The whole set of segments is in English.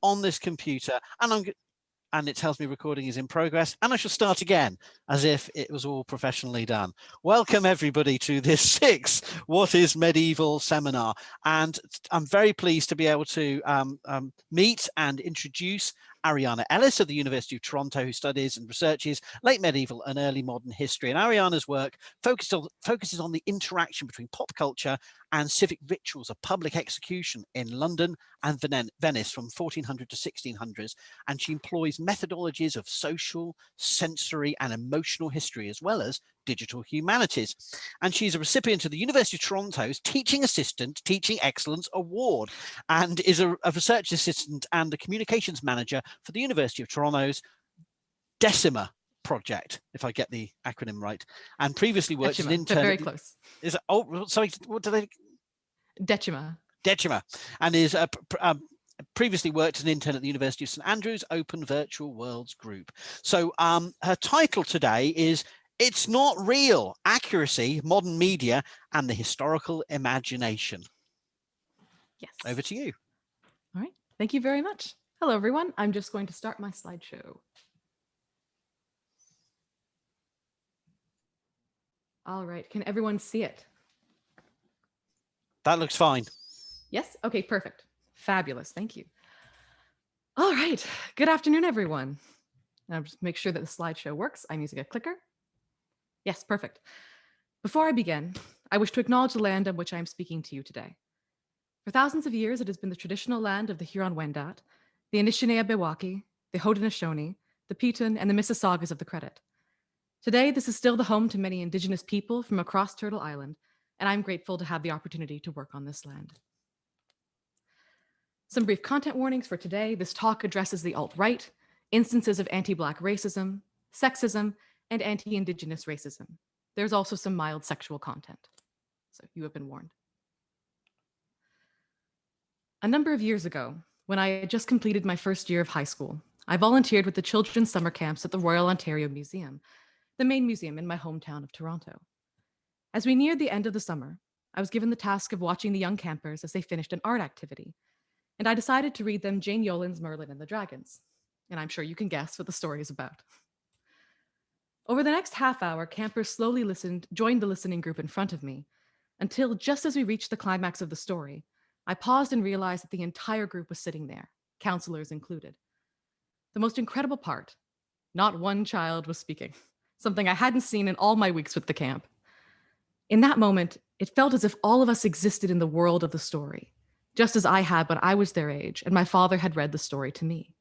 on this computer, and it tells me recording is in progress, and I shall start again as if it was all professionally done. Welcome everybody to this sixth What is Medieval seminar, and I'm very pleased to be able to meet and introduce Ariana Ellis of the University of Toronto, who studies and researches late medieval and early modern history. And Ariana's work focuses on the interaction between pop culture and civic rituals of public execution in London and Venice from 1400 to 1600s. And she employs methodologies of social, sensory, and emotional history, as well as digital humanities. And she's a recipient of the University of Toronto's Teaching Assistant Teaching Excellence Award, and is a research assistant and a communications manager for the University of Toronto's Decima project, if I get the acronym right, and previously worked as an intern. Very close. Is oh, sorry, what do they? Decima. Decima, and is previously worked as an intern at the University of St Andrews Open Virtual Worlds Group. So her title today is "It's Not Real: Accuracy, Modern Media, and the Historical Imagination." Yes. Over to you. All right. Thank you very much. Hello, everyone. I'm just going to start my slideshow. All right. Can everyone see it? That looks fine. Yes? Okay, perfect. Fabulous. Thank you. All right. Good afternoon, everyone. I'll just make sure that the slideshow works. I'm using a clicker. Yes, perfect. Before I begin, I wish to acknowledge the land on which I am speaking to you today. For thousands of years, it has been the traditional land of the Huron-Wendat, the Anishinaabe-Pewaukee, the Haudenosaunee, the Petun, and the Mississaugas of the Credit. Today, this is still the home to many Indigenous people from across Turtle Island, and I'm grateful to have the opportunity to work on this land. Some brief content warnings for today. This talk addresses the alt-right, instances of anti-Black racism, sexism, and anti-Indigenous racism. There's also some mild sexual content, so you have been warned. A number of years ago, when I had just completed my first year of high school, I volunteered with the children's summer camps at the Royal Ontario Museum, the main museum in my hometown of Toronto. As we neared the end of the summer, I was given the task of watching the young campers as they finished an art activity, and I decided to read them Jane Yolen's Merlin and the Dragons, and I'm sure you can guess what the story is about. Over the next half hour, campers slowly joined the listening group in front of me, until just as we reached the climax of the story, I paused and realized that the entire group was sitting there, counselors included. The most incredible part, not one child was speaking, something I hadn't seen in all my weeks with the camp. In that moment, it felt as if all of us existed in the world of the story, just as I had when I was their age and my father had read the story to me.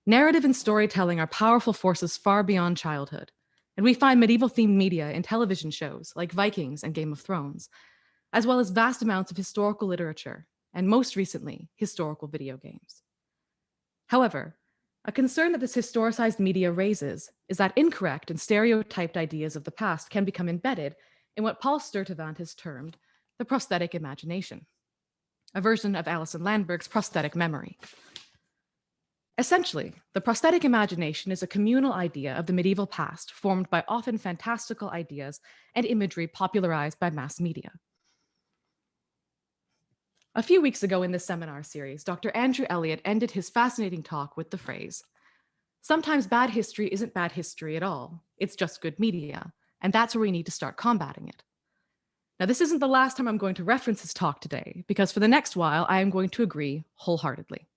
Narrative and storytelling are powerful forces far beyond childhood, and we find medieval-themed media in television shows like Vikings and Game of Thrones, as well as vast amounts of historical literature, and most recently, historical video games. However, a concern that this historicized media raises is that incorrect and stereotyped ideas of the past can become embedded in what Paul Sturtevant has termed the prosthetic imagination, a version of Alison Landberg's prosthetic memory. Essentially, the prosthetic imagination is a communal idea of the medieval past formed by often fantastical ideas and imagery popularized by mass media. A few weeks ago in this seminar series, Dr. Andrew Elliott ended his fascinating talk with the phrase, "Sometimes bad history isn't bad history at all, it's just good media, and that's where we need to start combating it." Now, this isn't the last time I'm going to reference his talk today, because for the next while, I am going to agree wholeheartedly.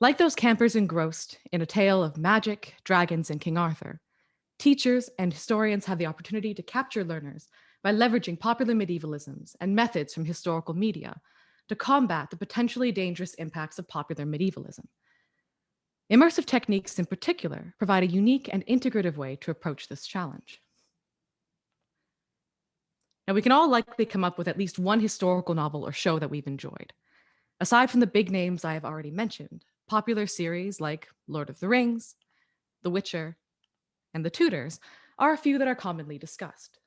Like those campers engrossed in a tale of magic, dragons, and King Arthur, teachers and historians have the opportunity to capture learners by leveraging popular medievalisms and methods from historical media to combat the potentially dangerous impacts of popular medievalism. Immersive techniques in particular provide a unique and integrative way to approach this challenge. Now, we can all likely come up with at least one historical novel or show that we've enjoyed. Aside from the big names I have already mentioned, popular series like Lord of the Rings, The Witcher, and The Tutors are a few that are commonly discussed.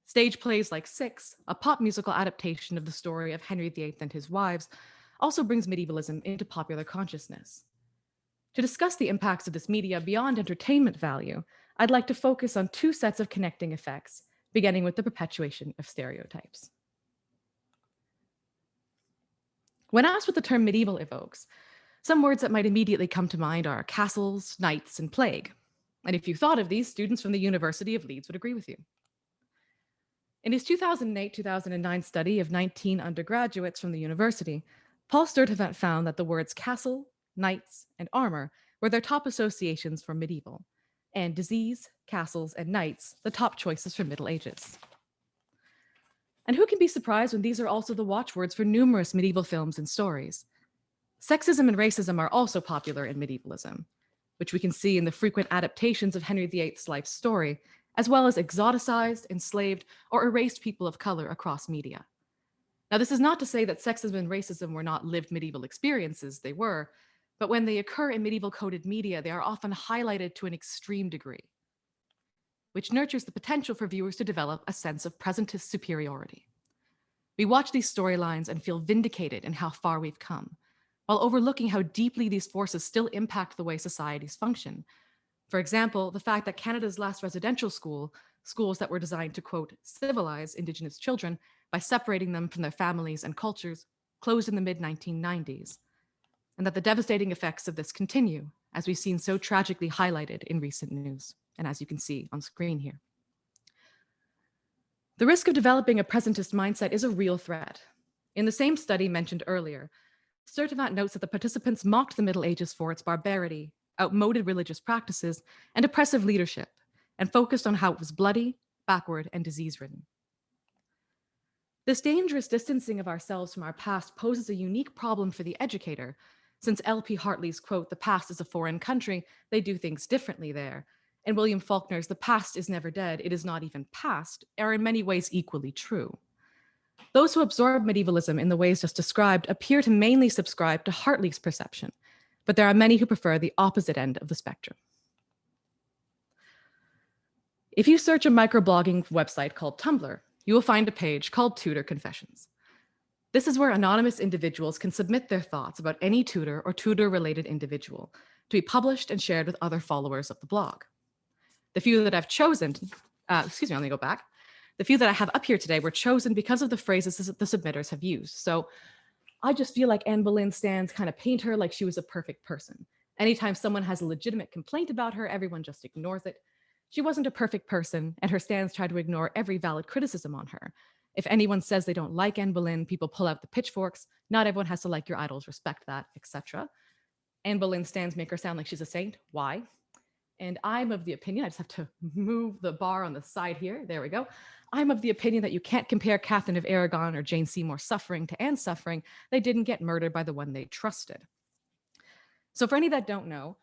Stage plays like Six, a pop musical adaptation of the story of Henry VIII and his wives, also brings medievalism into popular consciousness. To discuss the impacts of this media beyond entertainment value, I'd like to focus on two sets of connecting effects, beginning with the perpetuation of stereotypes. When asked what the term medieval evokes, some words that might immediately come to mind are castles, knights, and plague. And if you thought of these, students from the University of Leeds would agree with you. In his 2008-2009 study of 19 undergraduates from the university, Paul Sturtevant found that the words castle, knights, and armor were their top associations for medieval, and disease, castles, and knights the top choices for Middle Ages. And who can be surprised when these are also the watchwords for numerous medieval films and stories? Sexism and racism are also popular in medievalism, which we can see in the frequent adaptations of Henry VIII's life story, as well as exoticized, enslaved, or erased people of color across media. Now, this is not to say that sexism and racism were not lived medieval experiences, they were, but when they occur in medieval coded media, they are often highlighted to an extreme degree, which nurtures the potential for viewers to develop a sense of presentist superiority. We watch these storylines and feel vindicated in how far we've come, while overlooking how deeply these forces still impact the way societies function. For example, the fact that Canada's last residential schools that were designed to, quote, civilize Indigenous children by separating them from their families and cultures, closed in the mid-1990s, and that the devastating effects of this continue, as we've seen so tragically highlighted in recent news, and as you can see on screen here. The risk of developing a presentist mindset is a real threat. In the same study mentioned earlier, Sturtevant notes that the participants mocked the Middle Ages for its barbarity, outmoded religious practices, and oppressive leadership, and focused on how it was bloody, backward, and disease-ridden. This dangerous distancing of ourselves from our past poses a unique problem for the educator, since L.P. Hartley's quote, "The past is a foreign country, they do things differently there," and William Faulkner's "The past is never dead, it is not even past," are in many ways equally true. Those who absorb medievalism in the ways just described appear to mainly subscribe to Hartley's perception, but there are many who prefer the opposite end of the spectrum. If you search a microblogging website called Tumblr, you will find a page called Tutor Confessions. This is where anonymous individuals can submit their thoughts about any tutor or tutor-related individual to be published and shared with other followers of the blog. The few that I've chosen, let me go back. The few that I have up here today were chosen because of the phrases that the submitters have used. So I just feel like Anne Boleyn stands kind of paint her like she was a perfect person. Anytime someone has a legitimate complaint about her, everyone just ignores it. She wasn't a perfect person, and her stands try to ignore every valid criticism on her. If anyone says they don't like Anne Boleyn, people pull out the pitchforks. Not everyone has to like your idols, respect that, etc. Anne Boleyn stands make her sound like she's a saint. Why? And I'm of the opinion, I just have to move the bar on the side here. There we go. I'm of the opinion that you can't compare Catherine of Aragon or Jane Seymour's suffering to Anne's suffering. They didn't get murdered by the one they trusted. So for any that don't know,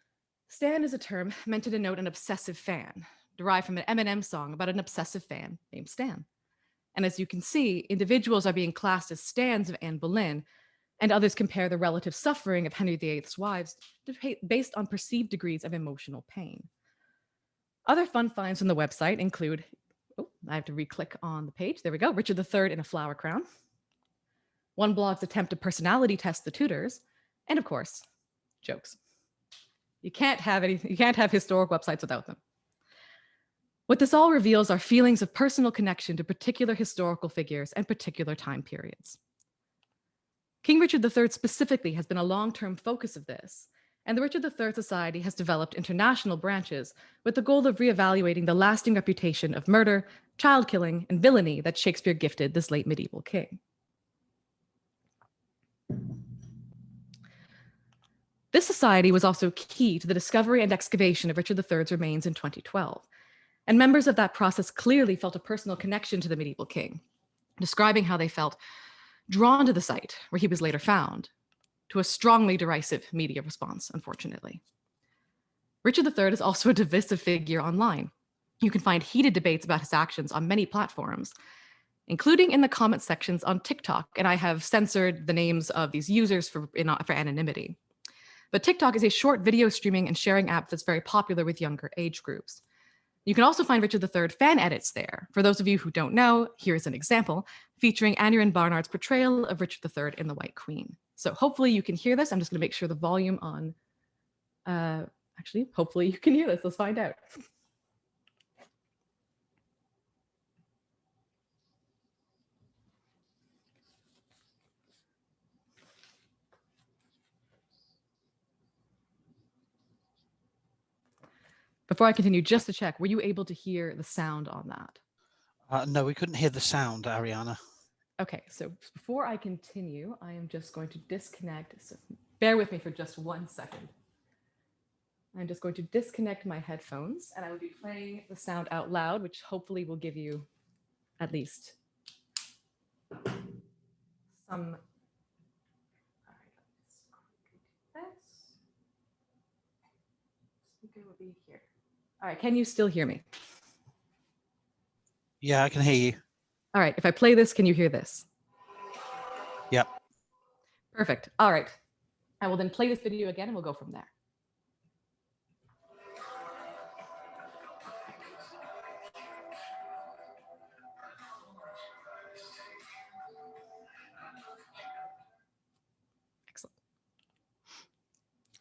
stan is a term meant to denote an obsessive fan, derived from an Eminem song about an obsessive fan named Stan. And as you can see, individuals are being classed as stans of Anne Boleyn, and others compare the relative suffering of Henry VIII's wives based on perceived degrees of emotional pain. Other fun finds on the website include, I have to re-click on the page. There we go. Richard III in a flower crown. One blog's attempt to personality test the tutors, and of course, jokes. You can't have historic websites without them. What this all reveals are feelings of personal connection to particular historical figures and particular time periods. King Richard III specifically has been a long-term focus of this, and the Richard III Society has developed international branches with the goal of reevaluating the lasting reputation of murder, child killing, and villainy that Shakespeare gifted this late medieval king. This society was also key to the discovery and excavation of Richard III's remains in 2012, and members of that process clearly felt a personal connection to the medieval king, describing how they felt drawn to the site where he was later found, to a strongly derisive media response, unfortunately. Richard III is also a divisive figure online. You can find heated debates about his actions on many platforms, including in the comment sections on TikTok, and I have censored the names of these users for anonymity. But TikTok is a short video streaming and sharing app that's very popular with younger age groups. You can also find Richard III fan edits there. For those of you who don't know, here's an example featuring Aneurin Barnard's portrayal of Richard III in The White Queen. So hopefully you can hear this. I'm just going to make sure the volume on. Actually, hopefully you can hear this. Let's find out. Before I continue, just to check, were you able to hear the sound on that? No, we couldn't hear the sound, Ariana. Okay, so before I continue, I am just going to disconnect. So bear with me for just 1 second. I'm just going to disconnect my headphones and I will be playing the sound out loud, which hopefully will give you at least some. All right, let's do this. Speaker will be here. All right, can you still hear me? Yeah, I can hear you. All right, if I play this, can you hear this? Yep. Perfect. All right. I will then play this video again and we'll go from there. Excellent.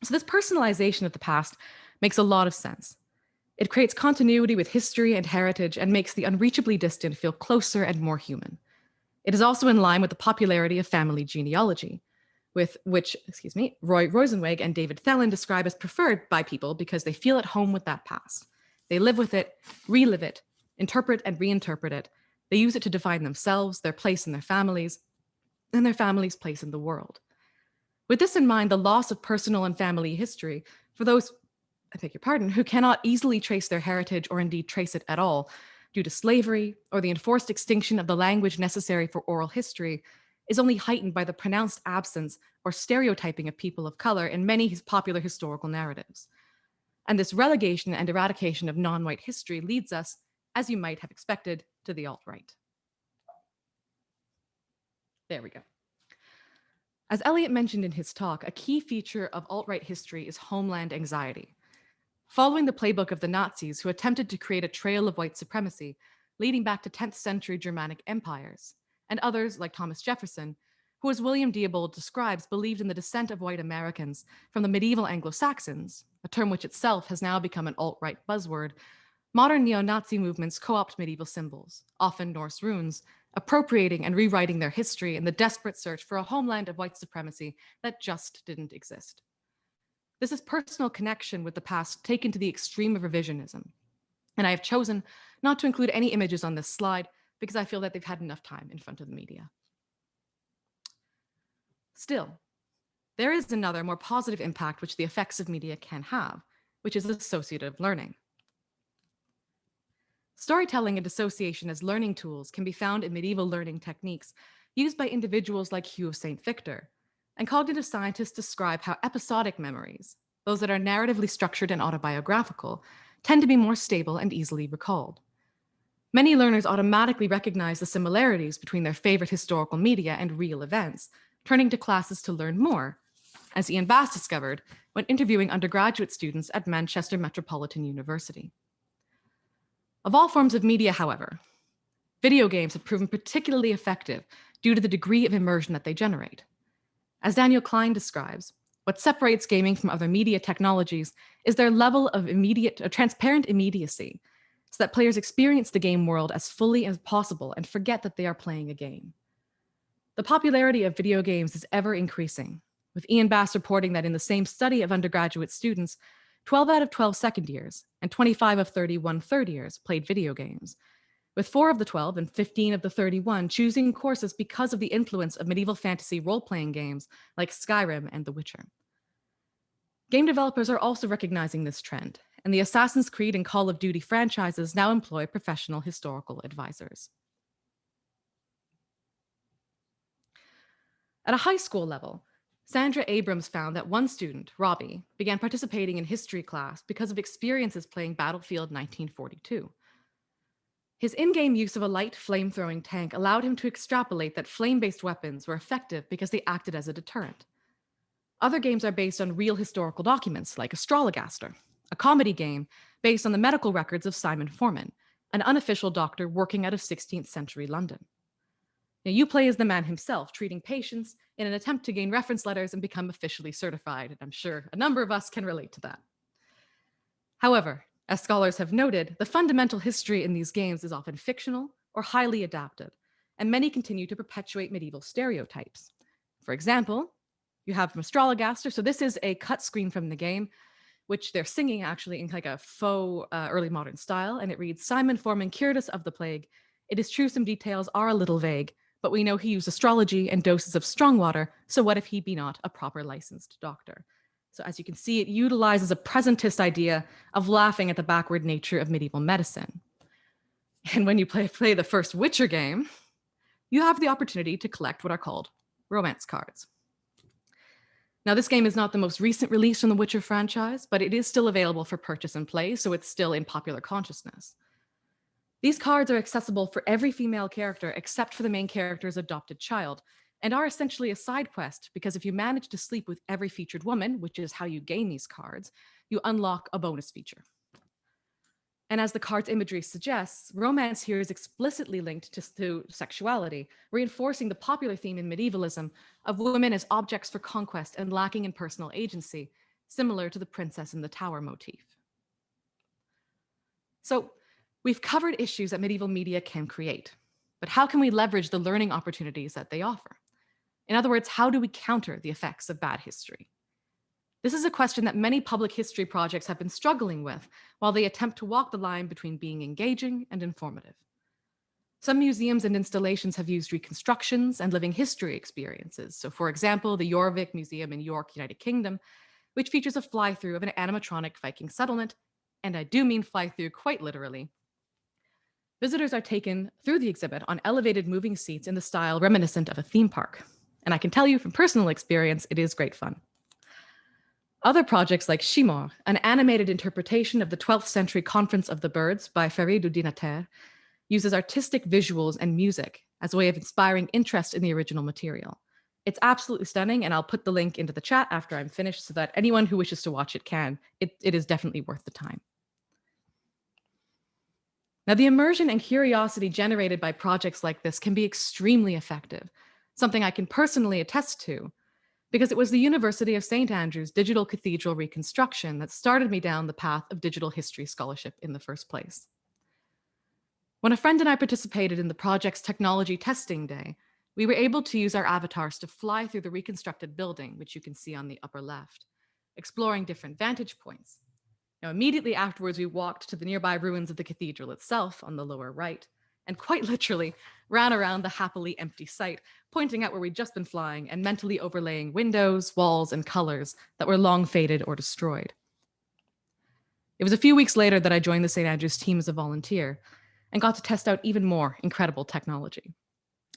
So this personalization of the past makes a lot of sense. It creates continuity with history and heritage and makes the unreachably distant feel closer and more human. It is also in line with the popularity of family genealogy, with which, Roy Rosenweg and David Thelen describe as preferred by people because they feel at home with that past. They live with it, relive it, interpret and reinterpret it. They use it to define themselves, their place in their families, and their family's place in the world. With this in mind, the loss of personal and family history for those, I beg your pardon, who cannot easily trace their heritage or indeed trace it at all due to slavery or the enforced extinction of the language necessary for oral history is only heightened by the pronounced absence or stereotyping of people of color in many popular historical narratives. And this relegation and eradication of non-white history leads us, as you might have expected, to the alt-right. There we go. As Eliot mentioned in his talk, a key feature of alt-right history is homeland anxiety. Following the playbook of the Nazis who attempted to create a trail of white supremacy leading back to 10th century Germanic empires, and others like Thomas Jefferson, who, as William Diebold describes, believed in the descent of white Americans from the medieval Anglo-Saxons, a term which itself has now become an alt-right buzzword, modern neo-Nazi movements co-opt medieval symbols, often Norse runes, appropriating and rewriting their history in the desperate search for a homeland of white supremacy that just didn't exist. This is personal connection with the past taken to the extreme of revisionism. And I have chosen not to include any images on this slide because I feel that they've had enough time in front of the media. Still, there is another more positive impact which the effects of media can have, which is associative learning. Storytelling and association as learning tools can be found in medieval learning techniques used by individuals like Hugh of St. Victor, and cognitive scientists describe how episodic memories, those that are narratively structured and autobiographical, tend to be more stable and easily recalled. Many learners automatically recognize the similarities between their favorite historical media and real events, turning to classes to learn more, as Ian Bass discovered when interviewing undergraduate students at Manchester Metropolitan University. Of all forms of media, however, video games have proven particularly effective due to the degree of immersion that they generate. As Daniel Klein describes, what separates gaming from other media technologies is their level of transparent immediacy, so that players experience the game world as fully as possible and forget that they are playing a game. The popularity of video games is ever increasing, with Ian Bass reporting that in the same study of undergraduate students, 12 out of 12 second years and 25 of 31 third years played video games, with 4 of the 12 and 15 of the 31 choosing courses because of the influence of medieval fantasy role-playing games like Skyrim and The Witcher. Game developers are also recognizing this trend, and the Assassin's Creed and Call of Duty franchises now employ professional historical advisors. At a high school level, Sandra Abrams found that one student, Robbie, began participating in history class because of experiences playing Battlefield 1942. His in-game use of a light flame-throwing tank allowed him to extrapolate that flame-based weapons were effective because they acted as a deterrent. Other games are based on real historical documents, like Astrologaster, a comedy game based on the medical records of Simon Foreman, an unofficial doctor working out of 16th century London. Now, you play as the man himself, treating patients in an attempt to gain reference letters and become officially certified, and I'm sure a number of us can relate to that. However, as scholars have noted, the fundamental history in these games is often fictional or highly adapted, and many continue to perpetuate medieval stereotypes. For example, you have from Astrologaster, so this is a cut screen from the game, which they're singing actually in like a faux early modern style. And it reads, Simon Forman cured us of the plague. It is true some details are a little vague, but we know he used astrology and doses of strong water. So what if he be not a proper licensed doctor? So as you can see, it utilizes a presentist idea of laughing at the backward nature of medieval medicine. And when you play the first Witcher game, you have the opportunity to collect what are called romance cards. Now, this game is not the most recent release from the Witcher franchise, but it is still available for purchase and play, so it's still in popular consciousness. These cards are accessible for every female character except for the main character's adopted child, and are essentially a side quest because if you manage to sleep with every featured woman, which is how you gain these cards, you unlock a bonus feature. And as the card's imagery suggests, romance here is explicitly linked to sexuality, reinforcing the popular theme in medievalism of women as objects for conquest and lacking in personal agency, similar to the princess in the tower motif. So we've covered issues that medieval media can create, but how can we leverage the learning opportunities that they offer? In other words, how do we counter the effects of bad history? This is a question that many public history projects have been struggling with while they attempt to walk the line between being engaging and informative. Some museums and installations have used reconstructions and living history experiences. So for example, the Jorvik Museum in York, United Kingdom, which features a fly-through of an animatronic Viking settlement, and I do mean fly-through quite literally. Visitors are taken through the exhibit on elevated moving seats in the style reminiscent of a theme park. And I can tell you from personal experience, it is great fun. Other projects like Shimor, an animated interpretation of the 12th century Conference of the Birds by Ferry du Dinater, uses artistic visuals and music as a way of inspiring interest in the original material. It's absolutely stunning, and I'll put the link into the chat after I'm finished so that anyone who wishes to watch it can. It is definitely worth the time. Now, the immersion and curiosity generated by projects like this can be extremely effective, something I can personally attest to, because it was the University of St. Andrews Digital Cathedral reconstruction that started me down the path of digital history scholarship in the first place. When a friend and I participated in the project's technology testing day, we were able to use our avatars to fly through the reconstructed building, which you can see on the upper left, exploring different vantage points. Now, immediately afterwards, we walked to the nearby ruins of the cathedral itself on the lower right, and quite literally ran around the happily empty site, pointing out where we'd just been flying and mentally overlaying windows, walls, and colors that were long faded or destroyed. It was a few weeks later that I joined the St. Andrews team as a volunteer and got to test out even more incredible technology.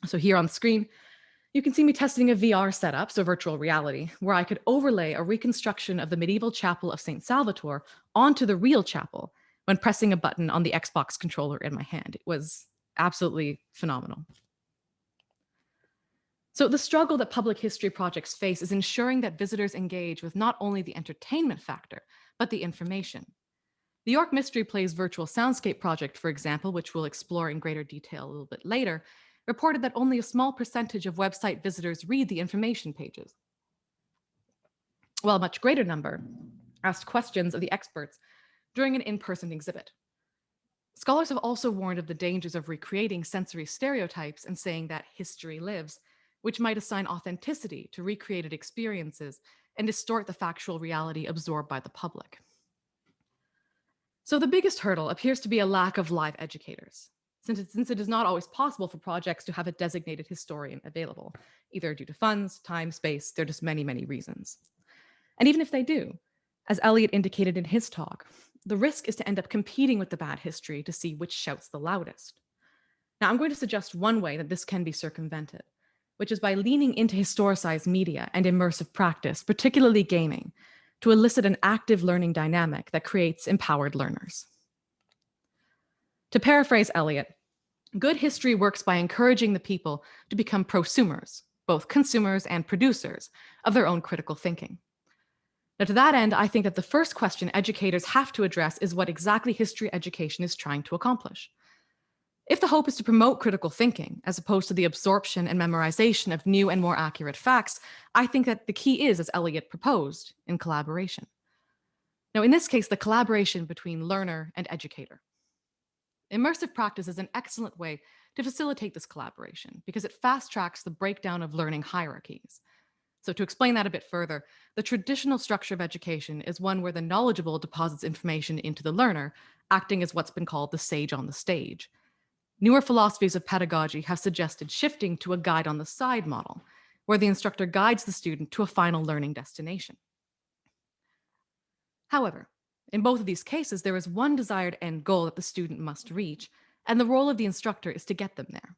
So here on the screen, you can see me testing a VR setup, so virtual reality, where I could overlay a reconstruction of the medieval chapel of St. Salvator onto the real chapel when pressing a button on the Xbox controller in my hand. It was absolutely phenomenal. So the struggle that public history projects face is ensuring that visitors engage with not only the entertainment factor, but the information. The York Mystery Plays virtual soundscape project, for example, which we'll explore in greater detail a little bit later, reported that only a small percentage of website visitors read the information pages, while a much greater number asked questions of the experts during an in-person exhibit. Scholars have also warned of the dangers of recreating sensory stereotypes and saying that history lives, which might assign authenticity to recreated experiences and distort the factual reality absorbed by the public. So the biggest hurdle appears to be a lack of live educators, since it is not always possible for projects to have a designated historian available, either due to funds, time, space. There are just many, many reasons. And even if they do, as Elliot indicated in his talk, the risk is to end up competing with the bad history to see which shouts the loudest. Now, I'm going to suggest one way that this can be circumvented, which is by leaning into historicized media and immersive practice, particularly gaming, to elicit an active learning dynamic that creates empowered learners. To paraphrase Eliot, good history works by encouraging the people to become prosumers, both consumers and producers, of their own critical thinking. Now, to that end, I think that the first question educators have to address is what exactly history education is trying to accomplish. If the hope is to promote critical thinking, as opposed to the absorption and memorization of new and more accurate facts, I think that the key is, as Eliot proposed, in collaboration. Now, in this case, the collaboration between learner and educator. Immersive practice is an excellent way to facilitate this collaboration because it fast tracks the breakdown of learning hierarchies. So to explain that a bit further, the traditional structure of education is one where the knowledgeable deposits information into the learner, acting as what's been called the sage on the stage. Newer philosophies of pedagogy have suggested shifting to a guide on the side model, where the instructor guides the student to a final learning destination. However, in both of these cases, there is one desired end goal that the student must reach, and the role of the instructor is to get them there.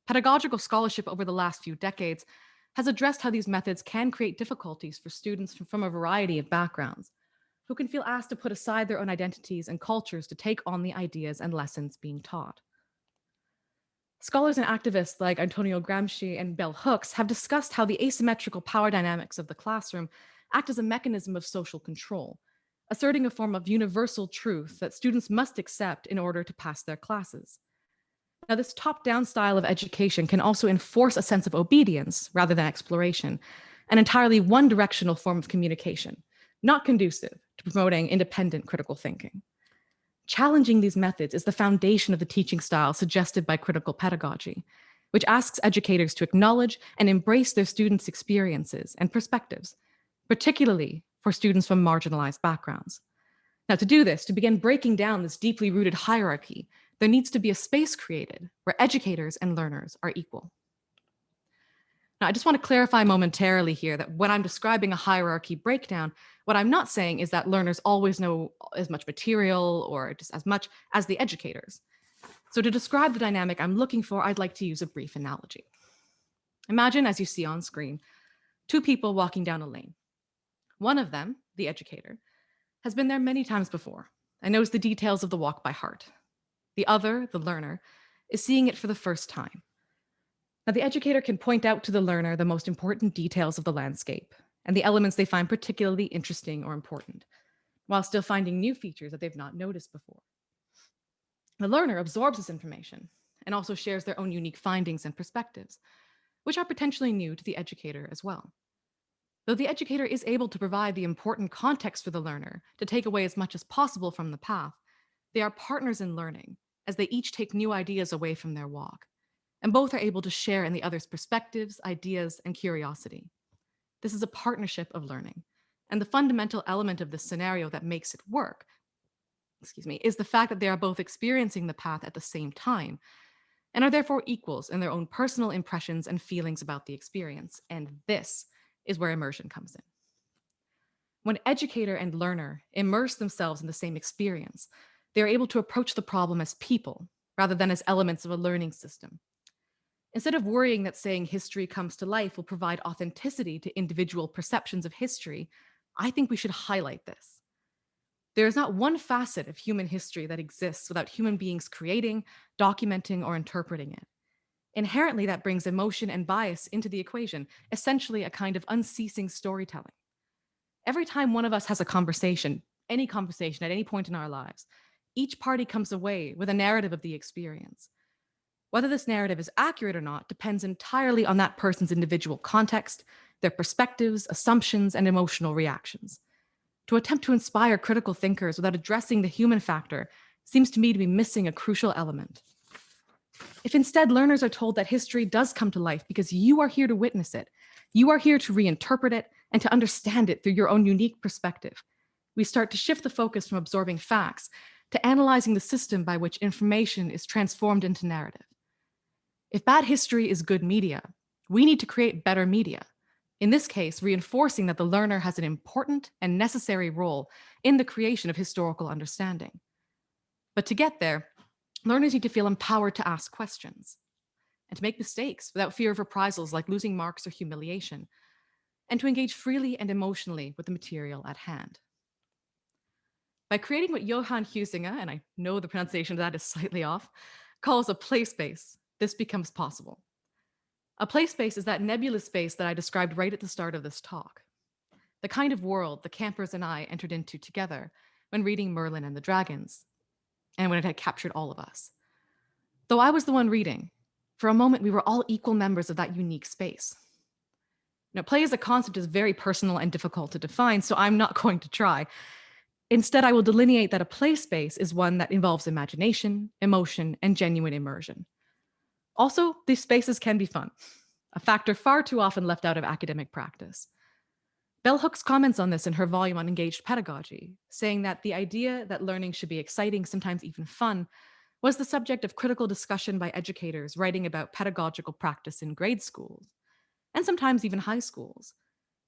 Pedagogical scholarship over the last few decades has addressed how these methods can create difficulties for students from a variety of backgrounds, who can feel asked to put aside their own identities and cultures to take on the ideas and lessons being taught. Scholars and activists like Antonio Gramsci and Bell Hooks have discussed how the asymmetrical power dynamics of the classroom act as a mechanism of social control, asserting a form of universal truth that students must accept in order to pass their classes. Now, this top-down style of education can also enforce a sense of obedience rather than exploration, an entirely one-directional form of communication, not conducive to promoting independent critical thinking. Challenging these methods is the foundation of the teaching style suggested by critical pedagogy, which asks educators to acknowledge and embrace their students' experiences and perspectives, particularly for students from marginalized backgrounds. Now, to do this, to begin breaking down this deeply rooted hierarchy, there needs to be a space created where educators and learners are equal. Now, I just want to clarify momentarily here that when I'm describing a hierarchy breakdown, what I'm not saying is that learners always know as much material or just as much as the educators. So to describe the dynamic I'm looking for, I'd like to use a brief analogy. Imagine, as you see on screen, two people walking down a lane. One of them, the educator, has been there many times before and knows the details of the walk by heart. The other, the learner, is seeing it for the first time. Now, the educator can point out to the learner the most important details of the landscape and the elements they find particularly interesting or important, while still finding new features that they've not noticed before. The learner absorbs this information and also shares their own unique findings and perspectives, which are potentially new to the educator as well. Though the educator is able to provide the important context for the learner to take away as much as possible from the path, they are partners in learning as they each take new ideas away from their walk, and both are able to share in the other's perspectives, ideas, and curiosity. This is a partnership of learning, and the fundamental element of this scenario that makes it work, is the fact that they are both experiencing the path at the same time, and are therefore equals in their own personal impressions and feelings about the experience, and this is where immersion comes in. When educator and learner immerse themselves in the same experience, they are able to approach the problem as people rather than as elements of a learning system. Instead of worrying that saying history comes to life will provide authenticity to individual perceptions of history, I think we should highlight this. There is not one facet of human history that exists without human beings creating, documenting, or interpreting it. Inherently, that brings emotion and bias into the equation, essentially a kind of unceasing storytelling. Every time one of us has a conversation, any conversation at any point in our lives, each party comes away with a narrative of the experience. Whether this narrative is accurate or not depends entirely on that person's individual context, their perspectives, assumptions, and emotional reactions. To attempt to inspire critical thinkers without addressing the human factor seems to me to be missing a crucial element. If instead learners are told that history does come to life because you are here to witness it, you are here to reinterpret it and to understand it through your own unique perspective, we start to shift the focus from absorbing facts to analyzing the system by which information is transformed into narrative. If bad history is good media, we need to create better media. In this case, reinforcing that the learner has an important and necessary role in the creation of historical understanding. But to get there, learners need to feel empowered to ask questions and to make mistakes without fear of reprisals like losing marks or humiliation, and to engage freely and emotionally with the material at hand. By creating what Johann Huizinga, and I know the pronunciation of that is slightly off, calls a playspace, this becomes possible. A playspace is that nebulous space that I described right at the start of this talk, the kind of world the campers and I entered into together when reading Merlin and the Dragons, and when it had captured all of us. Though I was the one reading, for a moment we were all equal members of that unique space. Now, play as a concept is very personal and difficult to define, so I'm not going to try. Instead, I will delineate that a play space is one that involves imagination, emotion, and genuine immersion. Also, these spaces can be fun. a factor far too often left out of academic practice. Bell Hooks comments on this in her volume on engaged pedagogy, saying that the idea that learning should be exciting, sometimes even fun, was the subject of critical discussion by educators writing about pedagogical practice in grade schools, and sometimes even high schools,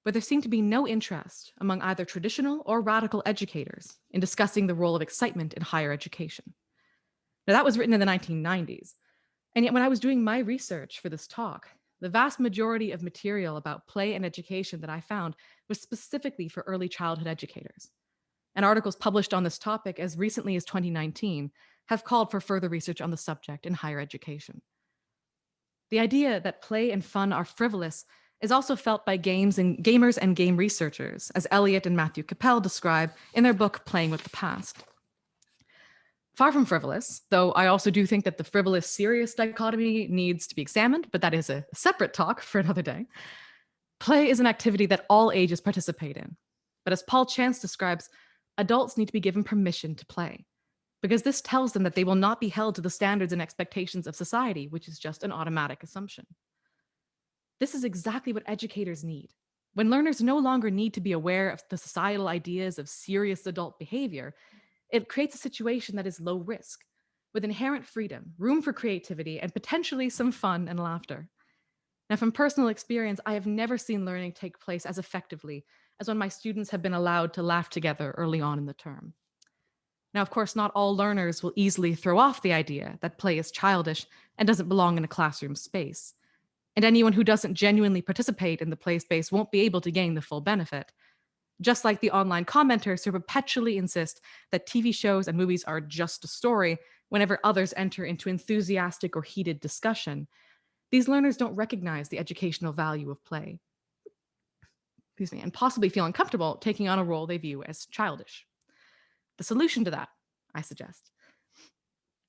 but there seemed to be no interest among either traditional or radical educators in discussing the role of excitement in higher education. Now, that was written in the 1990s, and yet when I was doing my research for this talk, the vast majority of material about play and education that I found was specifically for early childhood educators. And articles published on this topic as recently as 2019 have called for further research on the subject in higher education. The idea that play and fun are frivolous is also felt by gamers and game researchers, as Elliot and Matthew Capel describe in their book Playing with the Past. Far from frivolous, though I also do think that the frivolous-serious dichotomy needs to be examined, but that is a separate talk for another day. Play is an activity that all ages participate in. But as Paul Chance describes, adults need to be given permission to play, because this tells them that they will not be held to the standards and expectations of society, which is just an automatic assumption. This is exactly what educators need. When learners no longer need to be aware of the societal ideas of serious adult behavior, it creates a situation that is low risk, with inherent freedom, room for creativity, and potentially some fun and laughter. Now, from personal experience, I have never seen learning take place as effectively as when my students have been allowed to laugh together early on in the term. Now, of course, not all learners will easily throw off the idea that play is childish and doesn't belong in a classroom space. And anyone who doesn't genuinely participate in the play space won't be able to gain the full benefit. Just like the online commenters who perpetually insist that TV shows and movies are just a story whenever others enter into enthusiastic or heated discussion, these learners don't recognize the educational value of play. And possibly feel uncomfortable taking on a role they view as childish. The solution to that, I suggest,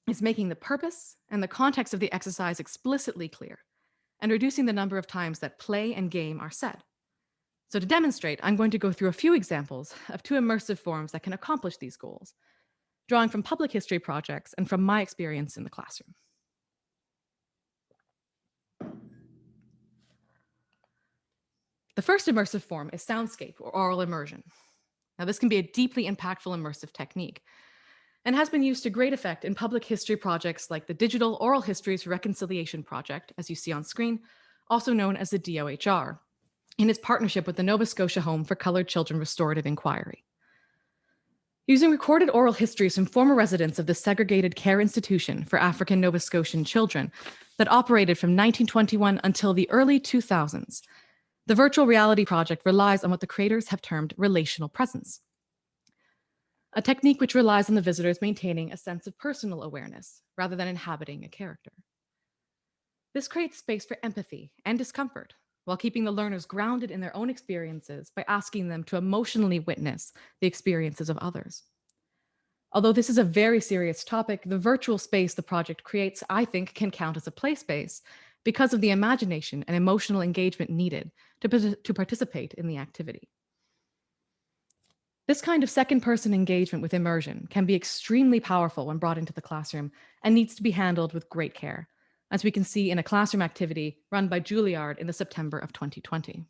is making the purpose and the context of the exercise explicitly clear and reducing the number of times that play and game are said. So to demonstrate, I'm going to go through a few examples of two immersive forms that can accomplish these goals, drawing from public history projects and from my experience in the classroom. The first immersive form is soundscape or aural immersion. Now, this can be a deeply impactful immersive technique and has been used to great effect in public history projects like the Digital Oral Histories Reconciliation Project, as you see on screen, also known as the DOHR, in its partnership with the Nova Scotia Home for Colored Children Restorative Inquiry. Using recorded oral histories from former residents of the segregated care institution for African Nova Scotian children that operated from 1921 until the early 2000s, the virtual reality project relies on what the creators have termed relational presence, a technique which relies on the visitors maintaining a sense of personal awareness rather than inhabiting a character. This creates space for empathy and discomfort while keeping the learners grounded in their own experiences by asking them to emotionally witness the experiences of others. Although this is a very serious topic, the virtual space the project creates, I think, can count as a play space because of the imagination and emotional engagement needed to participate in the activity. This kind of second-person engagement with immersion can be extremely powerful when brought into the classroom and needs to be handled with great care, as we can see in a classroom activity run by Juilliard in the September of 2020.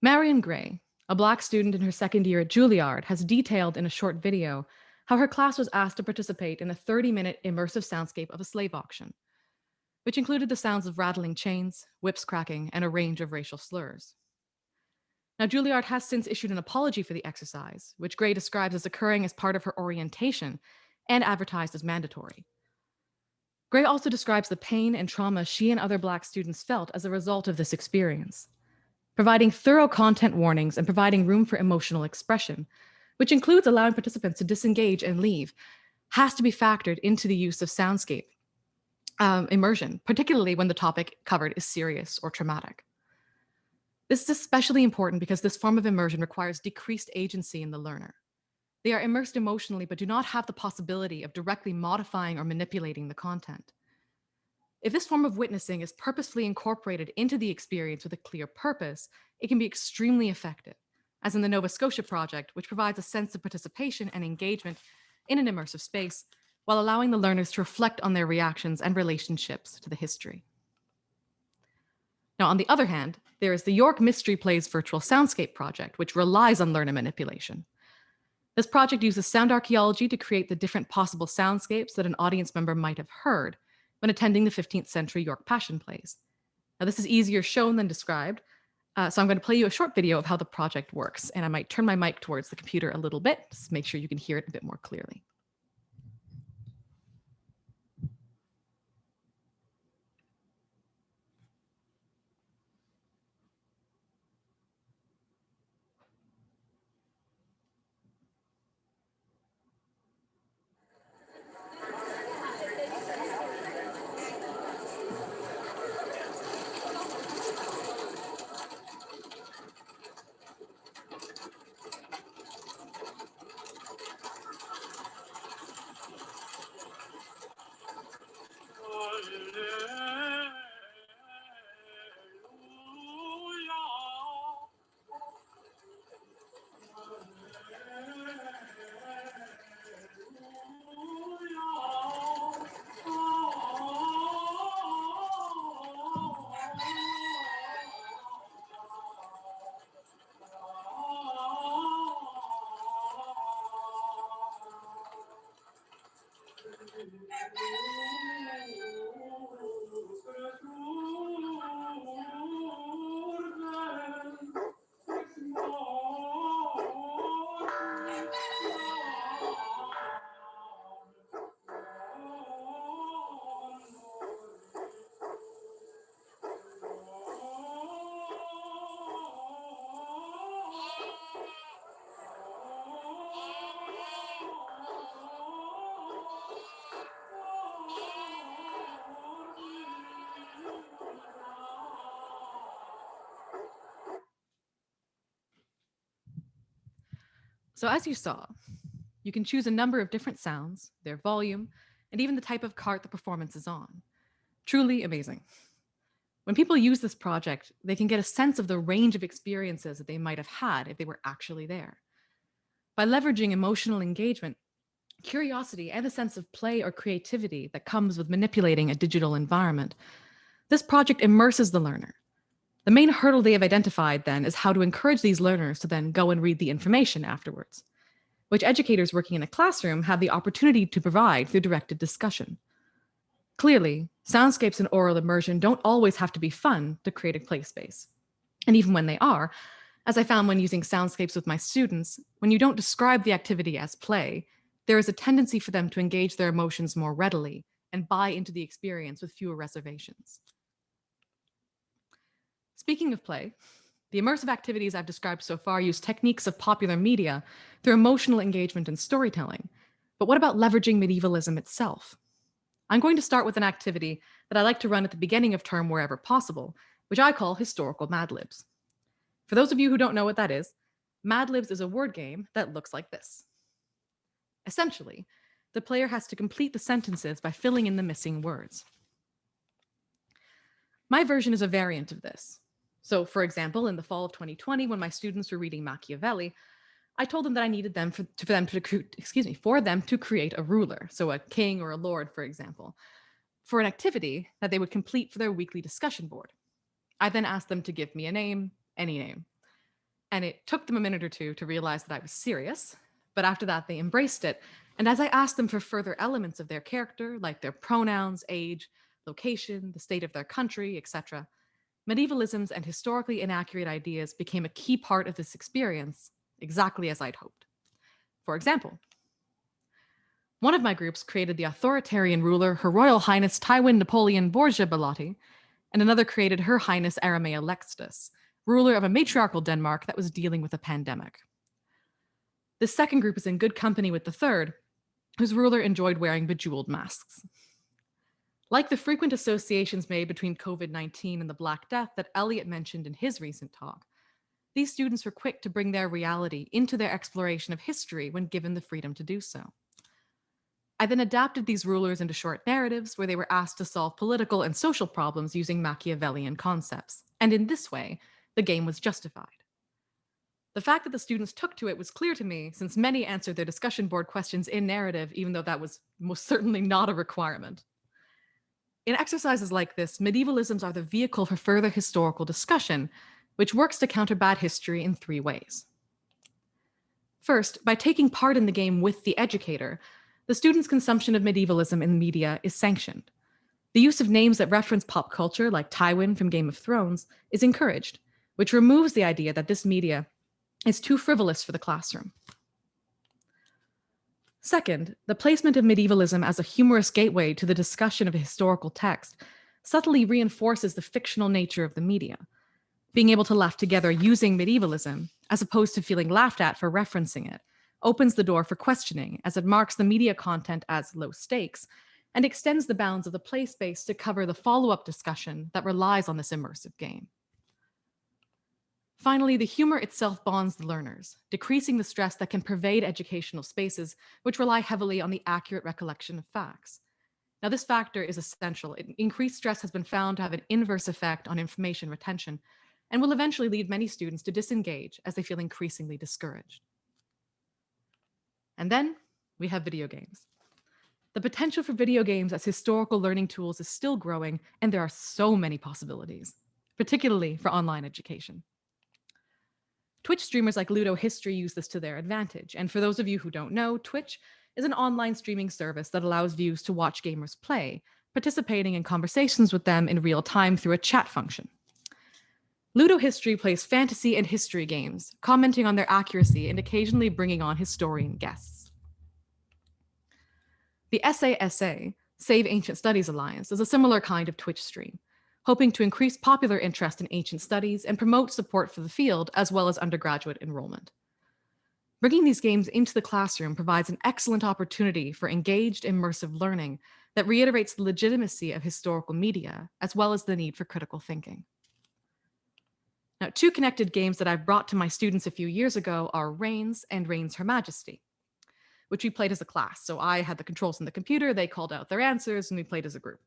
Marion Gray, a Black student in her second year at Juilliard, has detailed in a short video how her class was asked to participate in a 30-minute immersive soundscape of a slave auction, which included the sounds of rattling chains, whips cracking, and a range of racial slurs. Now, Juilliard has since issued an apology for the exercise, which Gray describes as occurring as part of her orientation and advertised as mandatory. Gray also describes the pain and trauma she and other Black students felt as a result of this experience, providing thorough content warnings and providing room for emotional expression, which includes allowing participants to disengage and leave, has to be factored into the use of soundscape immersion, particularly when the topic covered is serious or traumatic. This is especially important because this form of immersion requires decreased agency in the learner. They are immersed emotionally, but do not have the possibility of directly modifying or manipulating the content. If this form of witnessing is purposefully incorporated into the experience with a clear purpose, it can be extremely effective, as in the Nova Scotia project, which provides a sense of participation and engagement in an immersive space, while allowing the learners to reflect on their reactions and relationships to the history. Now, on the other hand, there is the York Mystery Plays Virtual Soundscape project, which relies on learner manipulation. This project uses sound archaeology to create the different possible soundscapes that an audience member might have heard when attending the 15th century York Passion Plays. Now, this is easier shown than described, so I'm going to play you a short video of how the project works, and I might turn my mic towards the computer a little bit to make sure you can hear it a bit more clearly. So as you saw, you can choose a number of different sounds, their volume, and even the type of cart the performance is on. Truly amazing. When people use this project, they can get a sense of the range of experiences that they might have had if they were actually there. By leveraging emotional engagement, curiosity, and a sense of play or creativity that comes with manipulating a digital environment, this project immerses the learner. The main hurdle they have identified then is how to encourage these learners to then go and read the information afterwards, which educators working in a classroom have the opportunity to provide through directed discussion. Clearly, soundscapes and aural immersion don't always have to be fun to create a play space. And even when they are, as I found when using soundscapes with my students, when you don't describe the activity as play, there is a tendency for them to engage their emotions more readily and buy into the experience with fewer reservations. Speaking of play, the immersive activities I've described so far use techniques of popular media through emotional engagement and storytelling. But what about leveraging medievalism itself? I'm going to start with an activity that I like to run at the beginning of term wherever possible, which I call historical Mad Libs. For those of you who don't know what that is, Mad Libs is a word game that looks like this. Essentially, the player has to complete the sentences by filling in the missing words. My version is a variant of this. So, for example, in the fall of 2020, when my students were reading Machiavelli, I told them that I needed them for them to create a ruler, so a king or a lord, for example, for an activity that they would complete for their weekly discussion board. I then asked them to give me a name, any name. And it took them a minute or two to realize that I was serious, but after that they embraced it. And as I asked them for further elements of their character, like their pronouns, age, location, the state of their country, etc., medievalisms and historically inaccurate ideas became a key part of this experience, exactly as I'd hoped. For example, one of my groups created the authoritarian ruler, Her Royal Highness Tywin Napoleon Borgia Bellotti, and another created Her Highness Aramea Lextus, ruler of a matriarchal Denmark that was dealing with a pandemic. This second group is in good company with the third, whose ruler enjoyed wearing bejeweled masks. Like the frequent associations made between COVID-19 and the Black Death that Elliot mentioned in his recent talk, these students were quick to bring their reality into their exploration of history when given the freedom to do so. I then adapted these rulers into short narratives where they were asked to solve political and social problems using Machiavellian concepts, and in this way, the game was justified. The fact that the students took to it was clear to me, since many answered their discussion board questions in narrative, even though that was most certainly not a requirement. In exercises like this, medievalisms are the vehicle for further historical discussion, which works to counter bad history in 3 ways. First, by taking part in the game with the educator, the student's consumption of medievalism in media is sanctioned. The use of names that reference pop culture, like Tywin from Game of Thrones, is encouraged, which removes the idea that this media is too frivolous for the classroom. Second, the placement of medievalism as a humorous gateway to the discussion of a historical text subtly reinforces the fictional nature of the media. Being able to laugh together using medievalism, as opposed to feeling laughed at for referencing it, opens the door for questioning, as it marks the media content as low stakes and extends the bounds of the play space to cover the follow-up discussion that relies on this immersive game. Finally, the humor itself bonds the learners, decreasing the stress that can pervade educational spaces, which rely heavily on the accurate recollection of facts. Now, this factor is essential. Increased stress has been found to have an inverse effect on information retention and will eventually lead many students to disengage as they feel increasingly discouraged. And then we have video games. The potential for video games as historical learning tools is still growing, and there are so many possibilities, particularly for online education. Twitch streamers like Ludo History use this to their advantage. And for those of you who don't know, Twitch is an online streaming service that allows viewers to watch gamers play, participating in conversations with them in real time through a chat function. Ludo History plays fantasy and history games, commenting on their accuracy and occasionally bringing on historian guests. The SASA, Save Ancient Studies Alliance, is a similar kind of Twitch stream, hoping to increase popular interest in ancient studies and promote support for the field as well as undergraduate enrollment. Bringing these games into the classroom provides an excellent opportunity for engaged, immersive learning that reiterates the legitimacy of historical media, as well as the need for critical thinking. Now, 2 connected games that I've brought to my students a few years ago are Reigns and Reigns Her Majesty, which we played as a class. So I had the controls on the computer, they called out their answers, and we played as a group.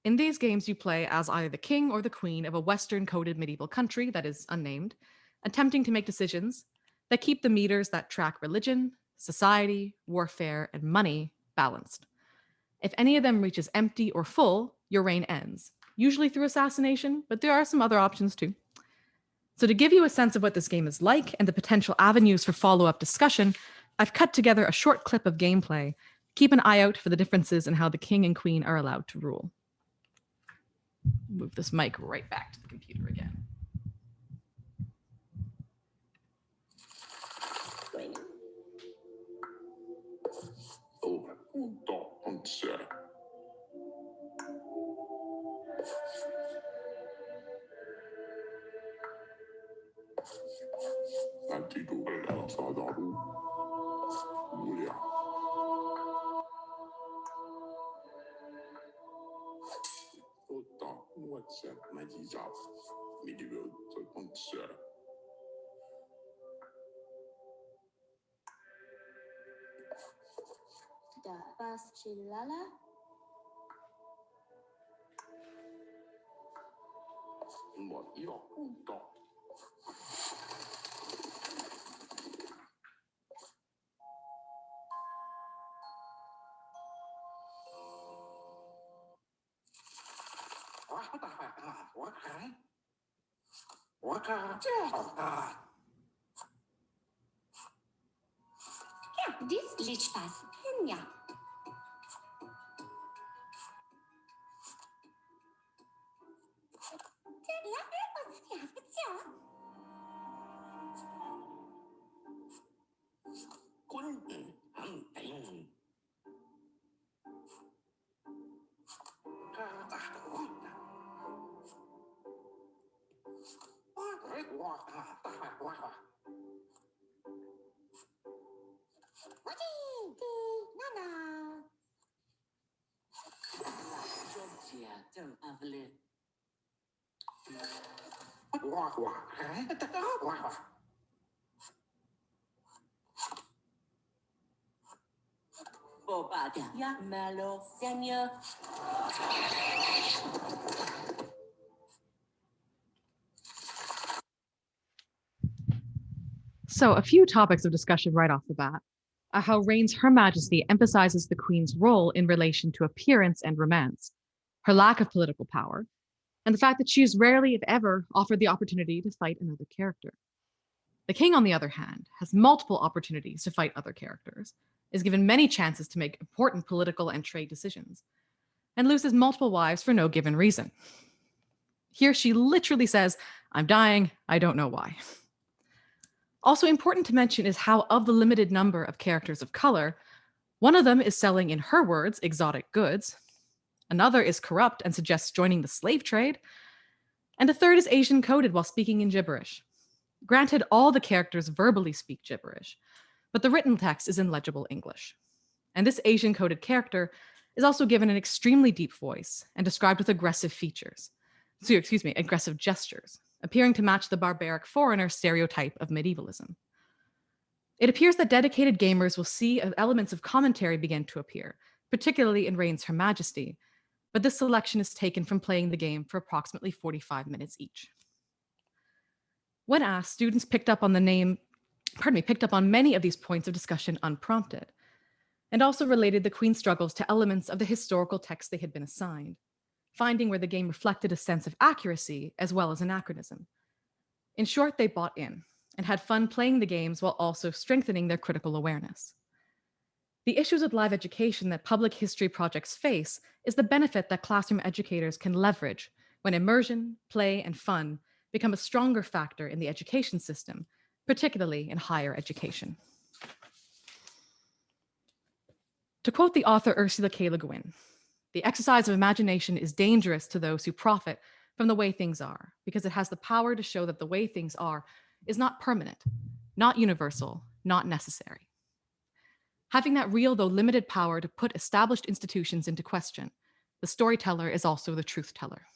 In these games, you play as either the king or the queen of a Western-coded medieval country that is unnamed, attempting to make decisions that keep the meters that track religion, society, warfare, and money balanced. If any of them reaches empty or full, your reign ends, usually through assassination, but there are some other options too. So to give you a sense of what this game is like and the potential avenues for follow-up discussion, I've cut together a short clip of gameplay. Keep an eye out for the differences in how the king and queen are allowed to rule. Move this mic right back to the computer again. So a few topics of discussion right off the bat are how Reigns Her Majesty emphasizes the Queen's role in relation to appearance and romance, her lack of political power, and the fact that she is rarely, if ever, offered the opportunity to fight another character. The king, on the other hand, has multiple opportunities to fight other characters, is given many chances to make important political and trade decisions, and loses multiple wives for no given reason. Here she literally says, "I'm dying, I don't know why." Also important to mention is how, of the limited number of characters of color, one of them is selling, in her words, exotic goods, another is corrupt and suggests joining the slave trade, and a third is Asian coded while speaking in gibberish. Granted, all the characters verbally speak gibberish, but the written text is in legible English. And this Asian coded character is also given an extremely deep voice and described with aggressive features. Aggressive gestures, appearing to match the barbaric foreigner stereotype of medievalism. It appears that dedicated gamers will see elements of commentary begin to appear, particularly in Reigns Her Majesty, but this selection is taken from playing the game for approximately 45 minutes each. When asked, students picked up on many of these points of discussion unprompted, and also related the Queen's struggles to elements of the historical text they had been assigned, finding where the game reflected a sense of accuracy as well as anachronism. In short, they bought in and had fun playing the games while also strengthening their critical awareness. The issues with live education that public history projects face is the benefit that classroom educators can leverage when immersion, play, and fun become a stronger factor in the education system, particularly in higher education. To quote the author Ursula K. Le Guin, "The exercise of imagination is dangerous to those who profit from the way things are, because it has the power to show that the way things are is not permanent, not universal, not necessary." Having that real, though limited power to put established institutions into question, the storyteller is also the truth teller.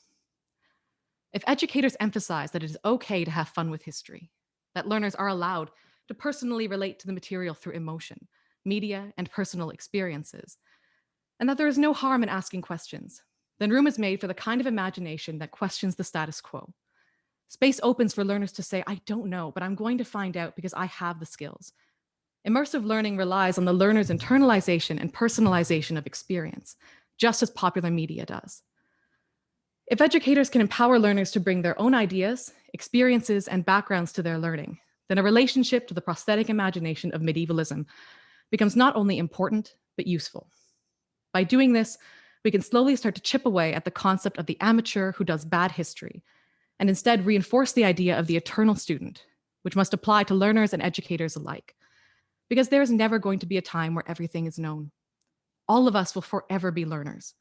If educators emphasize that it is okay to have fun with history, that learners are allowed to personally relate to the material through emotion, media, and personal experiences, and that there is no harm in asking questions, then room is made for the kind of imagination that questions the status quo. Space opens for learners to say, "I don't know, but I'm going to find out because I have the skills." Immersive learning relies on the learner's internalization and personalization of experience, just as popular media does. If educators can empower learners to bring their own ideas, experiences, and backgrounds to their learning, then a relationship to the prosthetic imagination of medievalism becomes not only important, but useful. By doing this, we can slowly start to chip away at the concept of the amateur who does bad history, and instead reinforce the idea of the eternal student, which must apply to learners and educators alike. Because there is never going to be a time where everything is known. All of us will forever be learners.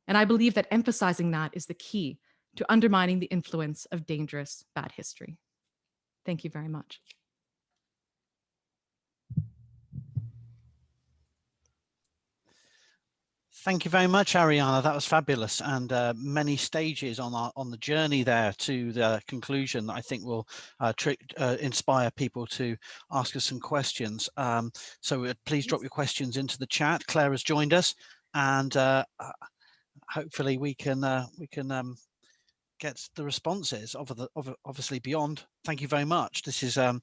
And I believe that emphasizing that is the key to undermining the influence of dangerous bad history. Thank you very much. Thank you very much, Ariana. That was fabulous, and many stages on the journey there to the conclusion that I think will inspire people to ask us some questions. So please drop your questions into the chat. Claire has joined us, and hopefully we can get the responses obviously beyond. Thank you very much. This is a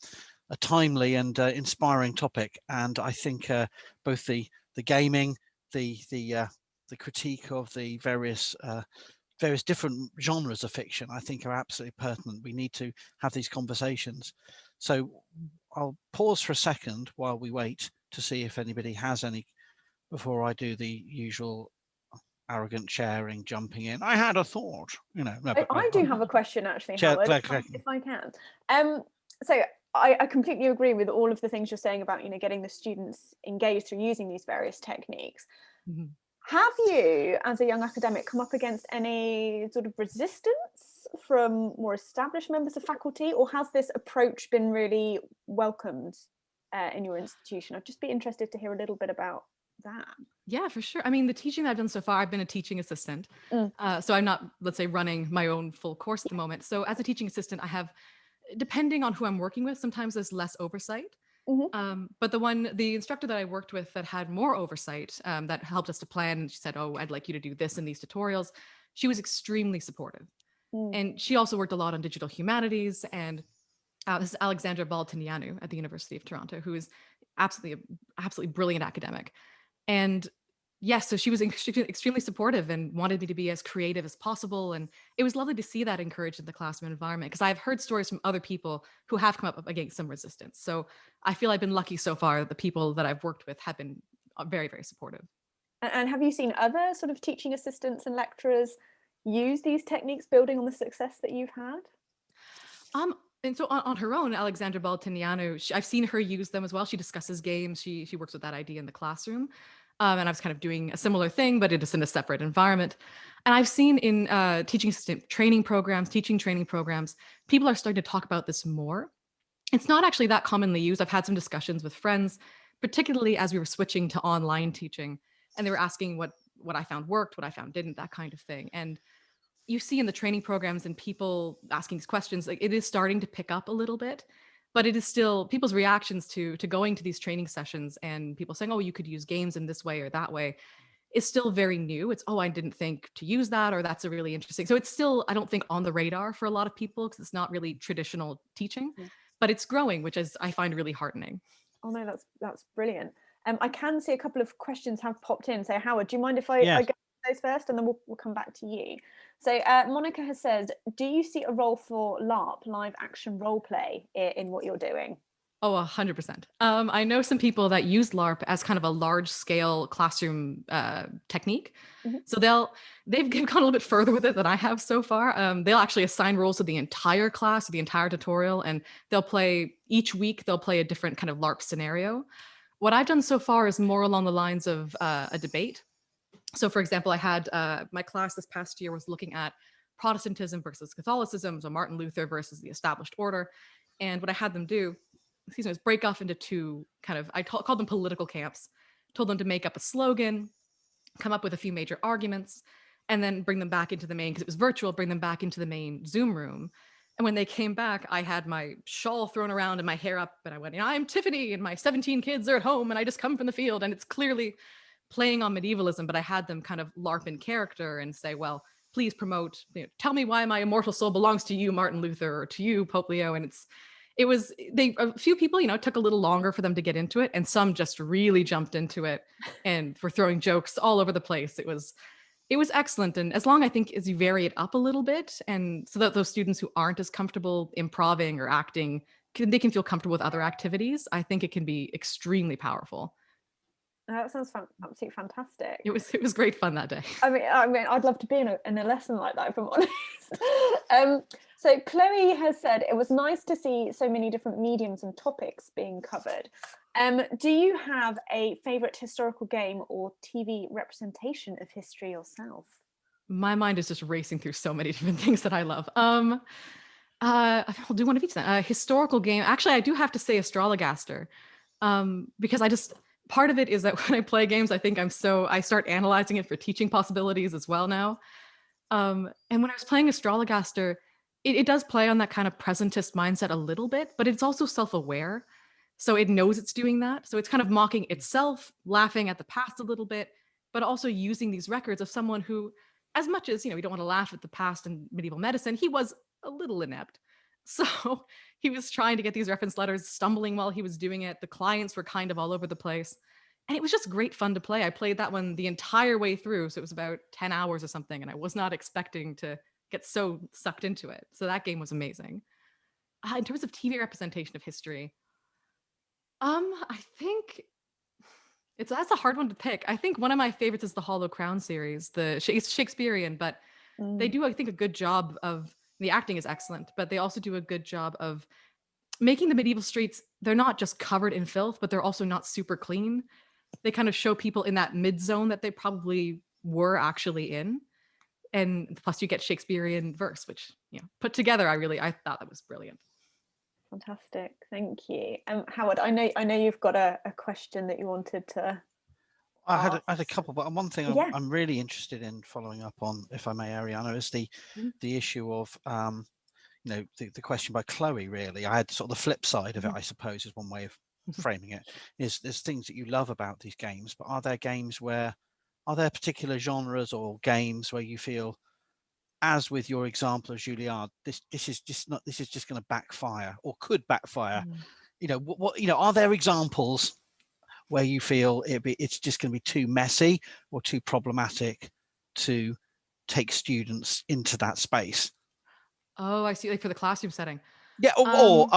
timely and inspiring topic, and I think both the gaming, the critique of the various different genres of fiction, I think, are absolutely pertinent. We need to have these conversations. So I'll pause for a second while we wait to see if anybody has any before I do the usual arrogant sharing, jumping in. I had a thought, you know. No, I do have a question, actually, Howard, if I can. So I completely agree with all of the things you're saying about, getting the students engaged through using these various techniques. Mm-hmm. Have you, as a young academic, come up against any sort of resistance from more established members of faculty, or has this approach been really welcomed in your institution? I'd just be interested to hear a little bit about that. Yeah, for sure. I mean, the teaching that I've done so far, I've been a teaching assistant. So I'm not, let's say, running my own full course at the moment. So as a teaching assistant, I have, depending on who I'm working with, sometimes there's less oversight. Mm-hmm. But the instructor that I worked with that had more oversight, that helped us to plan, she said, "Oh, I'd like you to do this in these tutorials." She was extremely supportive. And she also worked a lot on digital humanities. And this is Alexandra Baltinianu at the University of Toronto, who is absolutely brilliant academic. And Yes, so she was extremely supportive and wanted me to be as creative as possible. And it was lovely to see that encouraged in the classroom environment, because I've heard stories from other people who have come up against some resistance. So I feel I've been lucky so far that the people that I've worked with have been very, very supportive. And have you seen other sort of teaching assistants and lecturers use these techniques building on the success that you've had? And so on her own, Alexandra Baltiniano, I've seen her use them as well. She discusses games. She works with that idea in the classroom. And I was kind of doing a similar thing, but it is in a separate environment. And I've seen in teaching assistant training programs, people are starting to talk about this more. It's not actually that commonly used. I've had some discussions with friends, particularly as we were switching to online teaching, and they were asking what I found worked, what I found didn't, that kind of thing. And you see in the training programs and people asking these questions, like, it is starting to pick up a little bit, but it is still people's reactions to going to these training sessions and people saying, oh, you could use games in this way or that way, is still very new. It's, oh, I didn't think to use that, or that's a really interesting. So it's still, I don't think, on the radar for a lot of people because it's not really traditional teaching, but it's growing, which is, I find, really heartening. Oh no, that's brilliant. I can see a couple of questions have popped in. So Howard, do you mind if I go those first, and then we'll come back to you? So Monica has said, do you see a role for LARP, live action role play, in what you're doing? Oh, 100%. I know some people that use LARP as kind of a large scale classroom technique. Mm-hmm. So they've gone a little bit further with it than I have so far. They'll actually assign roles to the entire class, the entire tutorial, and each week they'll play a different kind of LARP scenario. What I've done so far is more along the lines of a debate. So for example, I had my class this past year was looking at Protestantism versus Catholicism, so Martin Luther versus the established order. And what I had them do, is break off into two kind of, I called them political camps, told them to make up a slogan, come up with a few major arguments, and then bring them back into the main, because it was virtual, bring them back into the main Zoom room. And when they came back, I had my shawl thrown around and my hair up, and I went, I'm Tiffany, and my 17 kids are at home, and I just come from the field. And it's clearly playing on medievalism, but I had them kind of LARP in character and say, well, please promote, tell me why my immortal soul belongs to you, Martin Luther, or to you, Pope Leo. And a few people, took a little longer for them to get into it, and some just really jumped into it and were throwing jokes all over the place. It was excellent. And as long, I think, as you vary it up a little bit, and so that those students who aren't as comfortable improving or acting, they can feel comfortable with other activities, I think it can be extremely powerful. That sounds absolutely fantastic. It was great fun that day. I mean, I'd love to be in a lesson like that, if I'm honest. So Chloe has said, it was nice to see so many different mediums and topics being covered. Do you have a favorite historical game or TV representation of history yourself? My mind is just racing through so many different things that I love. I'll do one of each then. Historical game. Actually, I do have to say Astrologaster, because part of it is that when I play games, I think I start analyzing it for teaching possibilities as well now. And when I was playing Astrologaster, it does play on that kind of presentist mindset a little bit, but it's also self-aware. So it knows it's doing that. So it's kind of mocking itself, laughing at the past a little bit, but also using these records of someone who, as much as, we don't want to laugh at the past in medieval medicine, he was a little inept. So he was trying to get these reference letters, stumbling while he was doing it. The clients were kind of all over the place. And it was just great fun to play. I played that one the entire way through. So it was about 10 hours or something. And I was not expecting to get so sucked into it. So that game was amazing. In terms of TV representation of history, I think that's a hard one to pick. I think one of my favorites is the Hollow Crown series. It's Shakespearean, but they do, I think, a good job of, the acting is excellent, but they also do a good job of making the medieval streets, they're not just covered in filth, but they're also not super clean. They kind of show people in that mid zone that they probably were actually in. And plus you get Shakespearean verse, which, put together, I thought that was brilliant. Fantastic, thank you. Howard, I know you've got a question that you wanted to. I had a couple, but one thing I'm really interested in following up on, if I may, Ariana, is the issue of the question by Chloe. Really, I had sort of the flip side of it, I suppose, is one way of framing it. Is there's things that you love about these games, but are there particular genres or games where you feel, as with your example of Juilliard, this is just going to backfire or could backfire? What are there examples where you feel it's just going to be too messy or too problematic to take students into that space? Oh, I see, like for the classroom setting. Yeah, or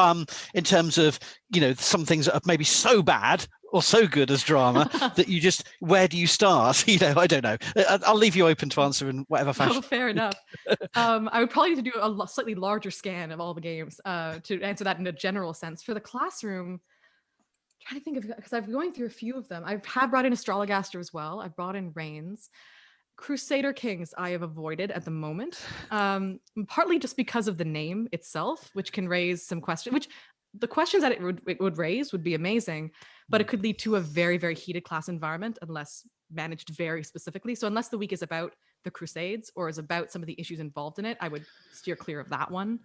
in terms of, you know, some things that are maybe so bad or so good as drama that you just, where do you start? You know, I don't know. I'll leave you open to answer in whatever fashion. Oh, fair enough. I would probably need to do a slightly larger scan of all the games to answer that in a general sense. For the classroom, I'm trying to think of, because I've going through a few of them. I have brought in Astrologaster as well. I've brought in Reigns. Crusader Kings I have avoided at the moment, partly just because of the name itself, which can raise some questions, which the questions that it would raise would be amazing, but it could lead to a very, very heated class environment unless managed very specifically. So unless the week is about the Crusades or is about some of the issues involved in it, I would steer clear of that one.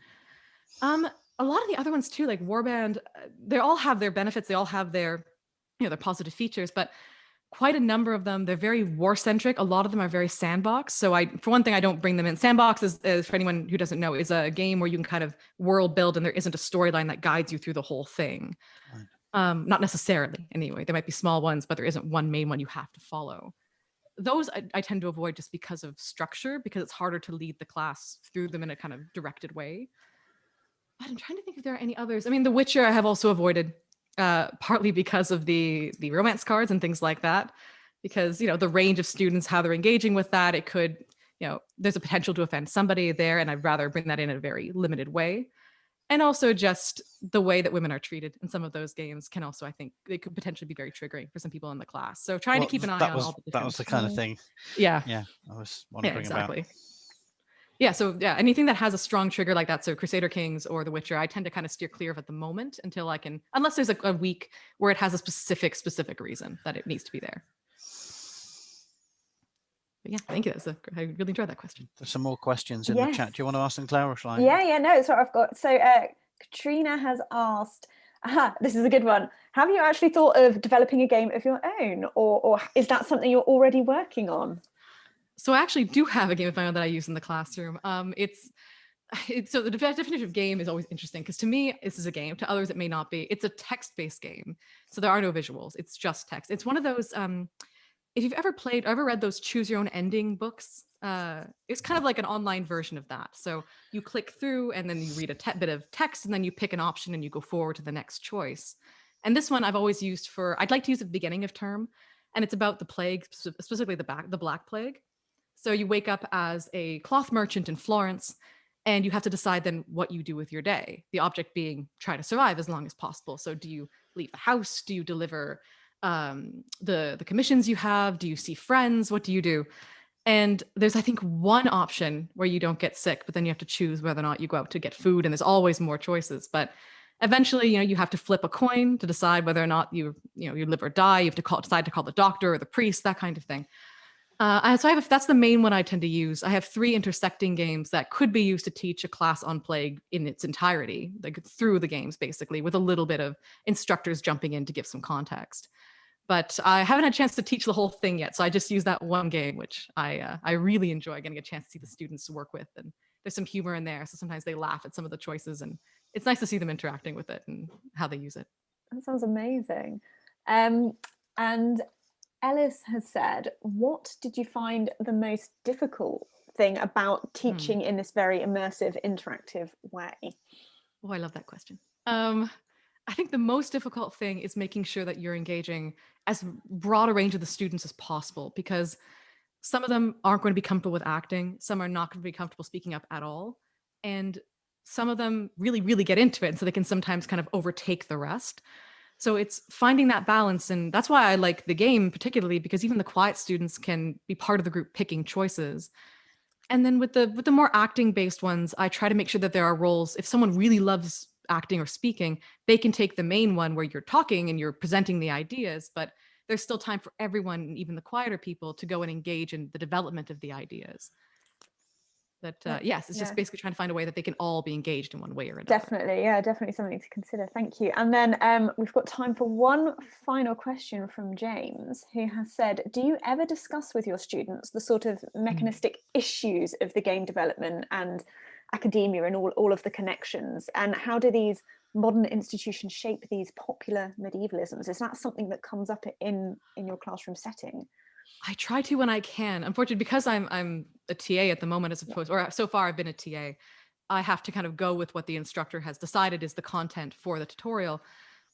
A lot of the other ones too, like Warband, they all have their benefits. They all have their, you know, their positive features, but quite a number of them, they're very war-centric. A lot of them are very sandbox. So for one thing, I don't bring them in. Sandbox is, for anyone who doesn't know, is a game where you can kind of world build and there isn't a storyline that guides you through the whole thing. Right. Not necessarily, anyway. There might be small ones, but there isn't one main one you have to follow. Those I tend to avoid just because of structure, because it's harder to lead the class through them in a kind of directed way. But I'm trying to think if there are any others. I mean, The Witcher I have also avoided. Partly because of the romance cards and things like that, because, you know, the range of students, how they're engaging with that, it could, you know, there's a potential to offend somebody there, and I'd rather bring that in a very limited way. And also just the way that women are treated in some of those games can also, I think, they could potentially be very triggering for some people in the class. So trying to keep an eye on all the different... That was the kind of thing. Yeah. Yeah, I was wondering about. Yeah, so yeah, anything that has a strong trigger like that, so Crusader Kings or The Witcher, I tend to kind of steer clear of at the moment until I can, unless there's a week where it has a specific reason that it needs to be there. But yeah, thank you. I really enjoyed that question. There's some more questions in the chat. Do you want to ask them, Claire, or shall I? Yeah, no, it's what I've got. So Katrina has asked, this is a good one. Have you actually thought of developing a game of your own, or is that something you're already working on? So I actually do have a game of my own that I use in the classroom. So the definition of game is always interesting, because to me, this is a game. To others, it may not be. It's a text-based game. So there are no visuals. It's just text. It's one of those, if you've ever read those choose your own ending books, it's kind of like an online version of that. So you click through and then you read a bit of text and then you pick an option and you go forward to the next choice. And this one I've always used I'd like to use at the beginning of term. And it's about the plague, specifically the Black Plague. So you wake up as a cloth merchant in Florence, and you have to decide then what you do with your day. The object being try to survive as long as possible. So do you leave the house? Do you deliver the commissions you have? Do you see friends? What do you do? And there's, I think, one option where you don't get sick, but then you have to choose whether or not you go out to get food, and there's always more choices. But eventually, you know, you have to flip a coin to decide whether or not you live or die. You have to decide to call the doctor or the priest, that kind of thing. So that's the main one I tend to use. I have 3 intersecting games that could be used to teach a class on plague in its entirety, like through the games, basically, with a little bit of instructors jumping in to give some context. But I haven't had a chance to teach the whole thing yet, so I just use that one game, which I really enjoy getting a chance to see the students work with. And there's some humor in there, so sometimes they laugh at some of the choices, and it's nice to see them interacting with it and how they use it. That sounds amazing. And Ellis has said, what did you find the most difficult thing about teaching in this very immersive, interactive way? Oh, I love that question. I think the most difficult thing is making sure that you're engaging as broad a range of the students as possible, because some of them aren't going to be comfortable with acting. Some are not going to be comfortable speaking up at all. And some of them really, really get into it. So they can sometimes kind of overtake the rest. So it's finding that balance. And that's why I like the game particularly, because even the quiet students can be part of the group picking choices. And then with the more acting based ones, I try to make sure that there are roles. If someone really loves acting or speaking, they can take the main one where you're talking and you're presenting the ideas, but there's still time for everyone, even the quieter people, to go and engage in the development of the ideas. But yes, it's just basically trying to find a way that they can all be engaged in one way or another. Definitely something to consider. Thank you. And then we've got time for one final question from James, who has said, do you ever discuss with your students the sort of mechanistic issues of the game development and academia and all of the connections, and how do these modern institutions shape these popular medievalisms? Is that something that comes up in your classroom setting? I try to when I can. Unfortunately, because I'm a TA at the moment, as opposed, or so far I've been a TA, I have to kind of go with what the instructor has decided is the content for the tutorial.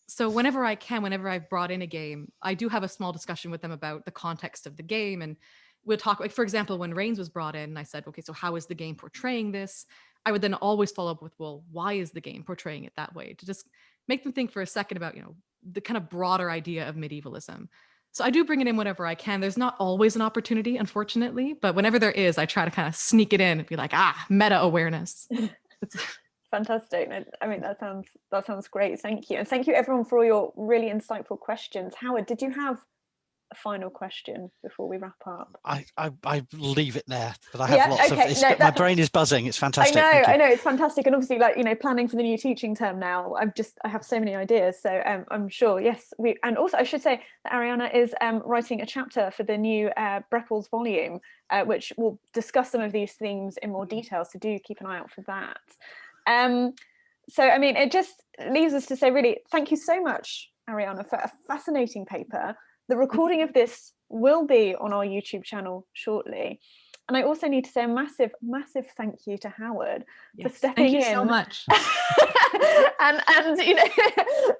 So whenever I can, whenever I've brought in a game, I do have a small discussion with them about the context of the game. And we'll talk, like, for example, when Reigns was brought in, I said, okay, so how is the game portraying this? I would then always follow up with, well, why is the game portraying it that way? To just make them think for a second about, you know, the kind of broader idea of medievalism. So I do bring it in whenever I can. There's not always an opportunity, unfortunately, but whenever there is, I try to kind of sneak it in and be like, meta awareness. Fantastic. I mean, that sounds great. Thank you. And thank you everyone for all your really insightful questions. Howard, did you have a final question before we wrap up? I leave it there, but I have lots of, my brain is buzzing. It's fantastic. I know, it's fantastic. And obviously, like, you know, planning for the new teaching term now, I have so many ideas. So I'm sure, yes, and also I should say that Ariana is writing a chapter for the new Breppel's volume, which will discuss some of these themes in more detail. So do keep an eye out for that. So, I mean, it just leaves us to say, really, thank you so much, Ariana, for a fascinating paper. The recording of this will be on our YouTube channel shortly. And I also need to say a massive, massive thank you to Howard for stepping in. Thank you so much. and you know,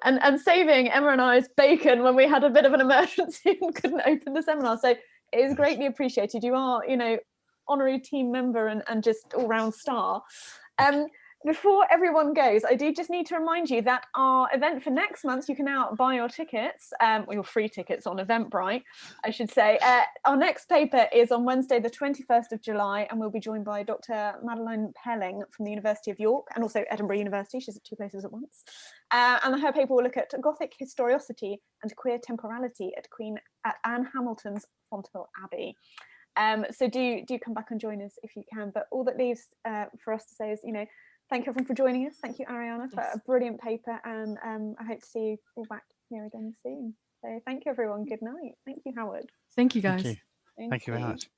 and saving Emma and I's bacon when we had a bit of an emergency and couldn't open the seminar. So it is greatly appreciated. You are, you know, honorary team member and just all-round star. Before everyone goes, I do just need to remind you that our event for next month, you can now buy your tickets, your free tickets on Eventbrite, I should say. Our next paper is on Wednesday, the 21st of July, and we'll be joined by Dr. Madeleine Pelling from the University of York and also Edinburgh University. She's at two places at once. And her paper will look at Gothic historicity and queer temporality at Anne Hamilton's Fonteville Abbey. So do come back and join us if you can. But all that leaves for us to say is, you know, thank you everyone for joining us. Thank you, Ariana, for a brilliant paper. And I hope to see you all back here again soon. So thank you, everyone. Good night. Thank you, Howard. Thank you, guys. Thank you very much.